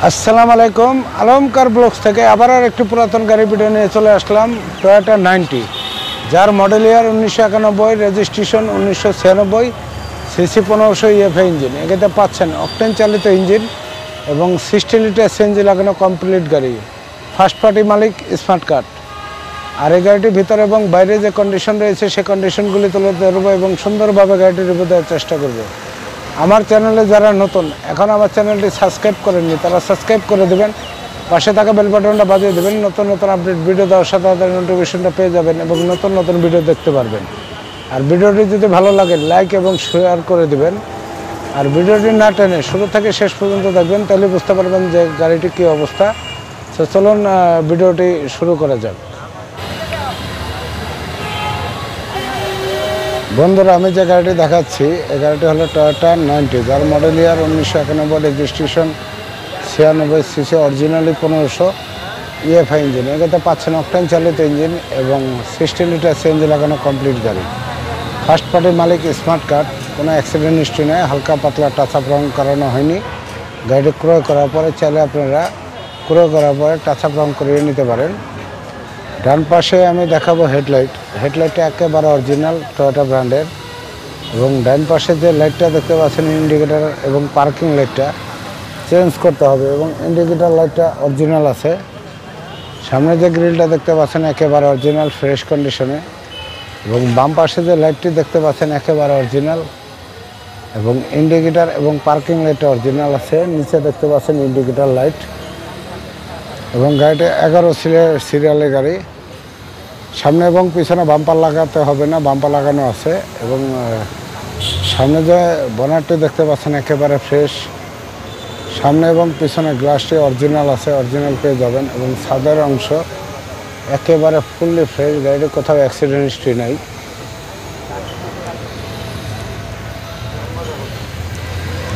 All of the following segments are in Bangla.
আসসালামু আলাইকুম। আলমকার ব্লগস থেকে আবার একটি পুরাতন গাড়ি ভিডিও নিয়ে চলে আসলাম। টয়োটা 90, যার model year 1991, registration 1996, CC 1500 EFI engine. এটাতে পাচ্ছেন অকটেন চালিত ইঞ্জিন এবং 60 লিটার সিএনজি লাগানো কমপ্লিট গাড়ি। ফার্স্ট পার্টি মালিক, স্মার্ট কার্ড। আর এই গাড়িটির ভিতরে এবং বাইরে যে কন্ডিশন রয়েছে সেই কন্ডিশনগুলি তুলে ধরবো এবং সুন্দরভাবে গাড়িটি রিভিউ দেওয়ার চেষ্টা করব। আমার চ্যানেলে যারা নতুন, এখন আমার চ্যানেলটি সাবস্ক্রাইব করেননি, তারা সাবস্ক্রাইব করে দেবেন, পাশে থাকা বেল বাটনটা বাজিয়ে দেবেন। নতুন নতুন আপডেট ভিডিও দেওয়ার সাথে সাথে নোটিফিকেশনটা পেয়ে যাবেন এবং নতুন নতুন ভিডিও দেখতে পারবেন। আর ভিডিওটি যদি ভালো লাগে লাইক এবং শেয়ার করে দেবেন। আর ভিডিওটি না টেনে শুরু থেকে শেষ পর্যন্ত দেখবেন, তাহলে বুঝতে পারবেন যে গাড়িটির কী অবস্থা। তো চলুন ভিডিওটি শুরু করা যাক। বন্ধুরা, আমি যে গাড়িটি দেখাচ্ছি এই গাড়িটি হলো টয়োটা 90, যার model year 1991, registration 96, CC originally 1500 EFI engine. এটাতে পাচ্ছেন অকটেন চালিত ইঞ্জিন এবং 60 লিটার সিএনজি লাগানো কমপ্লিট গাড়ি। ফার্স্ট পার্টির মালিক, স্মার্ট কার্ড, কোনো অ্যাক্সিডেন্ট হিস্ট্রি নেই, হালকা পাতলা টাচ আপ রং করানো হয়নি। গাড়িটি ক্রয় করার পরে চাইলে আপনারা ক্রয় করার পরে টাচ আপ রং করিয়ে নিতে পারেন। ডান পাশে আমি দেখাবো হেডলাইটটা একেবারে অরিজিনাল টয়োটা ব্র্যান্ডের। এবং ডান পাশে যে লাইটটা দেখতে পাচ্ছেন ইন্ডিকেটার এবং পার্কিং লাইটটা চেঞ্জ করতে হবে এবং ইন্ডিকেটার লাইটটা অরিজিনাল আছে। সামনে যে গ্রিলটা দেখতে পাচ্ছেন একেবারে অরিজিনাল ফ্রেশ কন্ডিশনে এবং বাম পাশে যে লাইটটি দেখতে পাচ্ছেন একেবারে অরিজিনাল এবং ইন্ডিকেটার এবং পার্কিং লাইটটা অরিজিনাল আছে। নিচে দেখতে পাচ্ছেন ইন্ডিকেটার লাইট এবং গাড়িটা 11 সিরিয়ালের গাড়ি। সামনে এবং পিছনে বাম্পার লাগাতে হবে না, বাম্পার লাগানো আছে এবং সামনে যে বনেটটি দেখতে পাচ্ছেন একেবারে ফ্রেশ। সামনে এবং পিছনে গ্লাসটি অরিজিনাল আছে, অরিজিনাল পেয়ে যাবেন এবং ছাদের অংশ একেবারে ফুললি ফ্রেশ। গাড়িটির কোথাও অ্যাক্সিডেন্ট হিস্ট্রি নাই।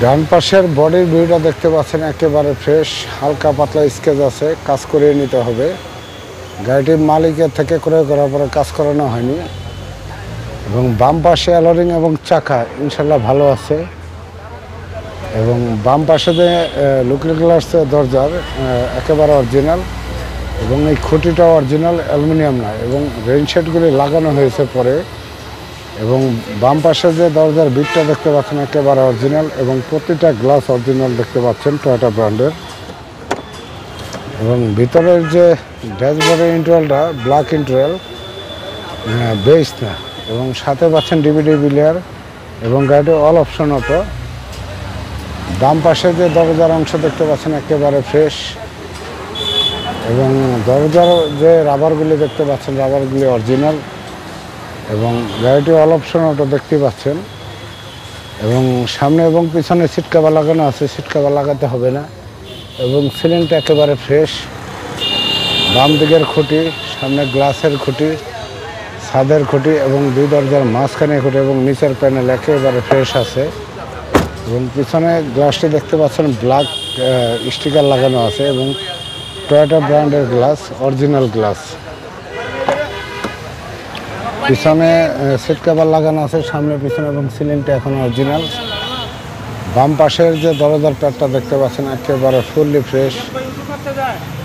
ডান পাশের বডির ভিউটা দেখতে পাচ্ছেন একেবারে ফ্রেশ, হালকা পাতলা স্কেচ আছে, কাজ করিয়ে নিতে হবে। গাড়িটির মালিকের থেকে ক্রয় করার পরে কাজ করানো হয়নি এবং বাম পাশে অ্যালোরিং এবং চাকা ইনশাল্লাহ ভালো আছে এবং বাম পাশে যে লুকিং গ্লাস দরজার একেবারে অরিজিনাল এবং এই খুঁটিটাও অরিজিনাল, অ্যালুমিনিয়াম নয় এবং রেইনশেডগুলি লাগানো হয়েছে পরে। এবং বাম পাশে যে দরজার বিটটা দেখতে পাচ্ছেন একেবারে অরিজিনাল এবং প্রতিটা গ্লাস অরিজিনাল দেখতে পাচ্ছেন টয়োটা ব্র্যান্ডের। এবং ভিতরের যে ড্যাশবোর্ডের ইন্টারভেলটা ব্ল্যাক ইন্টারভেল, বেস না, এবং সাথে পাচ্ছেন ডিভিডি প্লেয়ার এবং গাড়িটি অল অপশন অটো। বাম পাশে যে দরজার অংশ দেখতে পাচ্ছেন একেবারে ফ্রেশ এবং দরজার যে রাবারগুলি দেখতে পাচ্ছেন রাবারগুলি অরিজিনাল এবং গাড়িটি অল অপশন অটো দেখতে পাচ্ছেন। এবং সামনে এবং পিছনে সিট কভার লাগানো আছে, সিট কভার লাগাতে হবে না এবং সিলিংটা একেবারে ফ্রেশ। বাম দিকের খুঁটি, সামনে গ্লাসের খুঁটি, ছাদের খুঁটি এবং দুই দরজার মাঝখানে খুঁটি এবং নিচের প্যানেল একেবারে ফ্রেশ আছে এবং পিছনে গ্লাসটি দেখতে পাচ্ছেন ব্ল্যাক স্টিকার লাগানো আছে এবং টয়োটা ব্র্যান্ডের গ্লাস, অরিজিনাল গ্লাস। পিছনে সিট কভার লাগানো আছে সামনে পিছনে এবং সিলিংটা এখন অরিজিনাল। বাম পাশের যে দরজার প্যাডটা দেখতে পাচ্ছেন একেবারে ফুললি ফ্রেশ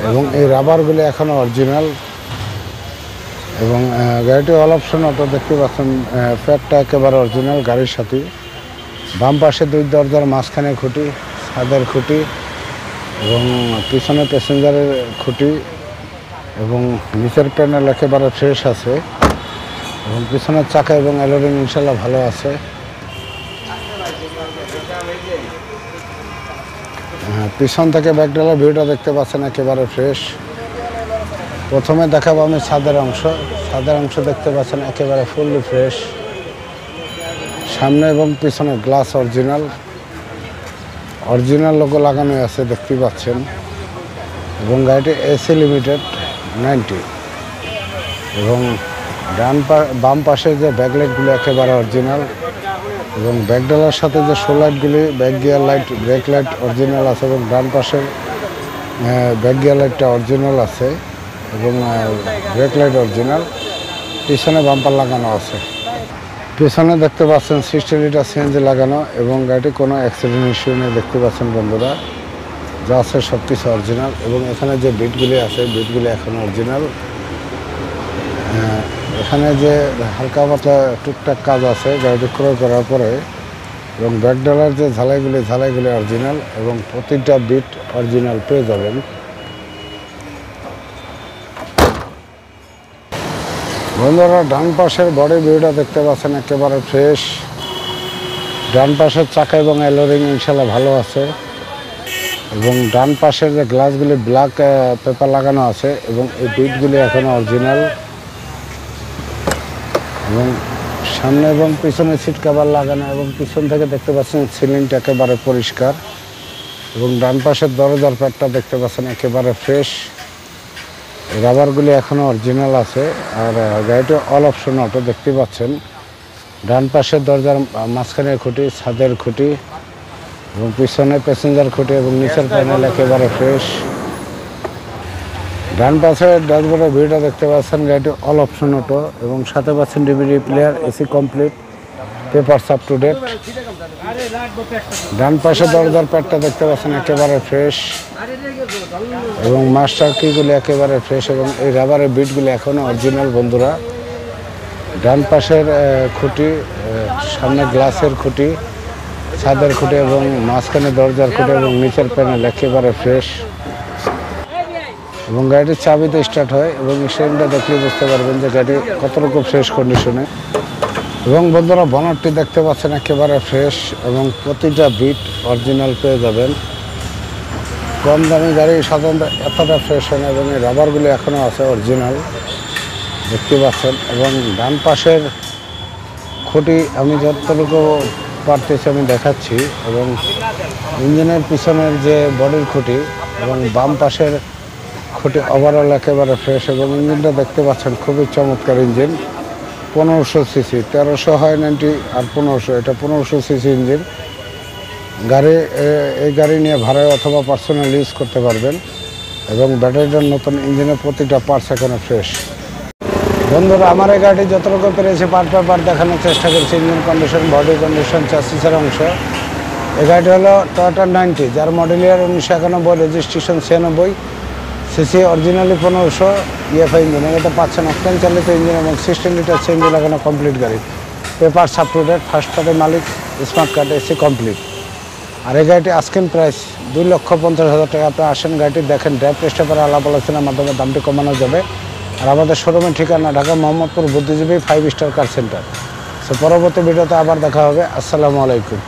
এবং এই রাবারগুলি এখনও অরিজিনাল এবং গাড়িটি অল অপশন অটো দেখতে পাচ্ছেন, প্যাডটা একেবারে অরিজিনাল গাড়ির সাথে। বাম পাশে দুই দরজার মাঝখানে খুঁটি, ছাদের খুঁটি এবং পিছনে প্যাসেঞ্জারের খুঁটি এবং নিচের প্যানেল একেবারে ফ্রেশ আছে এবং পিছনের চাকা এবং অ্যালোরিং ইনশাল্লাহ ভালো আছে। পিছন থেকে ব্যাকডালার ভিউটা দেখতে পাচ্ছেন একেবারে ফ্রেশ। প্রথমে দেখাবো আমি ছাদের অংশ। ছাদের অংশ দেখতে পাচ্ছেন একেবারে ফুললি ফ্রেশ। সামনে এবং পিছনে গ্লাস অরিজিনাল, অরিজিনাল লোগো লাগানো আছে দেখতে পাচ্ছেন এবং গাড়িটি এসি লিমিটেড 90 এবং বাম পাশে যে ব্যাকলাইটগুলি একেবারে অরিজিনাল এবং ব্যাকডালার সাথে যে শো লাইটগুলি, back gear light, brake light original আছে এবং ডান পাশের ব্যাক গিয়ার লাইটটা অরিজিনাল আছে এবং ব্রেক লাইট অরিজিনাল। পিছনে বাম্পার লাগানো আছে। পেছনে দেখতে পাচ্ছেন 60 লিটার সিএনজি লাগানো এবং গাড়িটি কোনো অ্যাক্সিডেন্ট ইস্যু নেই দেখতে পাচ্ছেন বন্ধুরা। যা আছে সব কিছু অরিজিনাল এবং এখানে যে বিটগুলি আছে বিটগুলি এখন অরিজিনাল। এখানে যে হালকা পাতলা টুকটাক কাজ আছে গাড়িটি ক্রয় করার পরে এবং ব্যাকডালার যে ঝালাইগুলি অরিজিনাল এবং প্রতিটা বিট অরিজিনাল পেয়ে যাবেন। বন্ধুরা ডান পাশের বডি ভিউটা দেখতে পাচ্ছেন একেবারে ফ্রেশ। ডান পাশের চাকা এবং এলোরিং ইনশাল্লাহ ভালো আছে এবং ডান পাশের যে গ্লাসগুলি ব্ল্যাক পেপার লাগানো আছে এবং এই বিটগুলি এখনো অরিজিনাল এবং সামনে এবং পিছনে সিট কভার লাগানো এবং পিছন থেকে দেখতে পাচ্ছেন সিলিংটা একেবারে পরিষ্কার এবং ডান পাশের দরজার প্যাডটা দেখতে পাচ্ছেন একেবারে ফ্রেশ। রাবারগুলি এখনও অরিজিনাল আছে আর গাড়িটা অল অপশন অটো দেখতে পাচ্ছেন। ডান পাশের দরজার মাঝখানের খুঁটি, ছাদের খুঁটি এবং পিছনে প্যাসেঞ্জার খুঁটি এবং নিচের প্যানেল একেবারে ফ্রেশ। ডান পাশের ড্যাশবোর্ডের ভিউটা দেখতে পাচ্ছেন গাড়িটি অল অপশন অটো এবং সাথে পাচ্ছেন DVD player, AC complete, papers up to date. ডান পাশে দরজার প্যাডটা দেখতে পাচ্ছেন একেবারে ফ্রেশ এবং মাস্টার কিগুলি একেবারে ফ্রেশ এবং এই রাবারের বিটগুলি এখনও অরিজিনাল। বন্ধুরা ডান পাশের খুঁটি, সামনে গ্লাসের খুঁটি, ছাদের খুঁটি এবং মাঝখানে দরজার খুঁটি এবং নিচের প্যানেল একেবারে ফ্রেশ এবং গাড়িটির চাবিতে স্টার্ট হয় এবং স্টেরিংটা দেখলে বুঝতে পারবেন যে গাড়ি কতটুকু ফ্রেশ কন্ডিশনে। এবং বন্ধুরা বনারটি দেখতে পাচ্ছেন একেবারে ফ্রেশ এবং প্রতিটা বিট অরিজিনাল পেয়ে যাবেন। কম দামি গাড়ি সাধারণত এতটা ফ্রেশ হয় না এবং এই রাবারগুলি এখনও আছে অরিজিনাল দেখতে পাচ্ছেন। এবং ডান পাশের খুঁটি আমি যতটুকু পারতেছি আমি দেখাচ্ছি এবং ইঞ্জিনের পিছনের যে বডির খুঁটি এবং বাম পাশের খুঁটি ওভারঅল একেবারে ফ্রেশ এবং ইঞ্জিনটা দেখতে পাচ্ছেন খুবই চমৎকার ইঞ্জিন। 1500 সিসি, 1300 হয় 90 আর 1500, এটা 1500 সিসি ইঞ্জিন। এই গাড়ি নিয়ে ভাড়ায় অথবা পার্সোনাল ইউজ করতে পারবেন এবং ব্যাটারিটার নতুন ইঞ্জিনের প্রতিটা পার্টস এখনো ফ্রেশ। বন্ধুরা আমার এই গাড়িটি যতটুকু পেরেছে পার্ট বাই পার্ট দেখানোর চেষ্টা করছি। ইঞ্জিন কন্ডিশন, বডি কন্ডিশন, চ্যাসিসের অংশ। এই গাড়িটি হলো টয়োটা 90 যার model year 1991, registration 96, CC originally 1500, EFI engine. এটা পাচ্ছেন অকটেন চালিত ইঞ্জিন এবং 16 লিটার সিএনজি লাগানো কমপ্লিট গাড়ি। Papers up to date, first party মালিক, স্মার্ট কার্ড, এসি কমপ্লিট। আর এই গাড়িটি আস্কিং প্রাইস 2,50,000 টাকা। আপনি আসেন, গাড়িটি দেখেন, ড্রাইভ টেস্টে পরে আলাপ আলোচনার মাধ্যমে দামটি কমানো যাবে। আর আমাদের শোরুমের ঠিকানা ঢাকা মোহাম্মদপুর বুদ্ধিজীবী 5 স্টার কার সেন্টার। সো পরবর্তী ভিডিওতে আবার দেখা হবে। আসসালামু আলাইকুম।